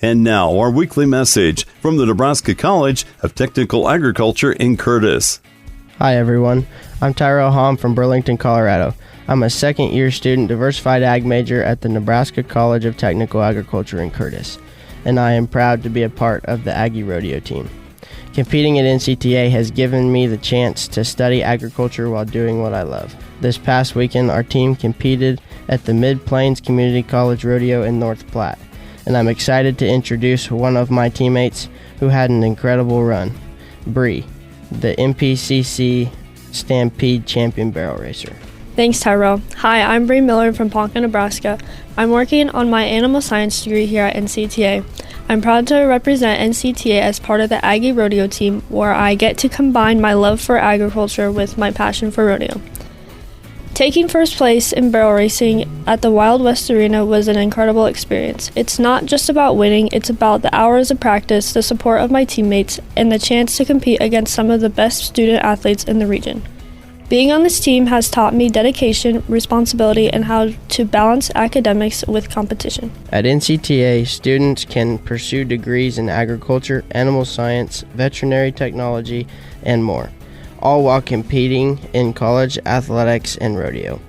And now, our weekly message from the Nebraska College of Technical Agriculture in Curtis. Hi, everyone. I'm Tyrell Bre from Burlington, Colorado. I'm a second-year student diversified ag major at the Nebraska College of Technical Agriculture in Curtis, and I am proud to be a part of the Aggie Rodeo team. Competing at NCTA has given me the chance to study agriculture while doing what I love. This past weekend, our team competed at the Mid-Plains Community College Rodeo in North Platte, and I'm excited to introduce one of my teammates who had an incredible run, Bre, the MPCC Stampede Champion Barrel Racer. Thanks, Tyrell. Hi, I'm Bre Miller from Ponca, Nebraska. I'm working on my animal science degree here at NCTA. I'm proud to represent NCTA as part of the Aggie Rodeo team, where I get to combine my love for agriculture with my passion for rodeo. Taking first place in barrel racing at the Wild West Arena was an incredible experience. It's not just about winning, it's about the hours of practice, the support of my teammates, and the chance to compete against some of the best student athletes in the region. Being on this team has taught me dedication, responsibility, and how to balance academics with competition. At NCTA, students can pursue degrees in agriculture, animal science, veterinary technology, and more, all while competing in college athletics and rodeo.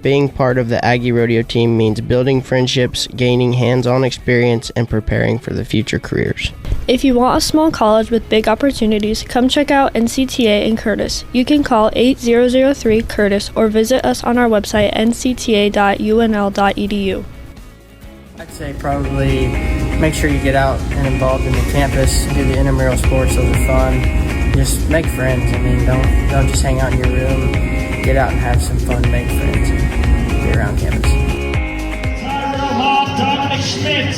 Being part of the Aggie Rodeo team means building friendships, gaining hands-on experience, and preparing for the future careers. If you want a small college with big opportunities, come check out NCTA in Curtis. You can call 8003-CURTIS or visit us on our website, ncta.unl.edu. I'd say probably make sure you get out and involved in the campus, do the intramural sports, those are fun. Just make friends. I mean, don't just hang out in your room. Get out and have some fun, make friends, and be around campus. Tyrell Bre, Dominic Schmidt.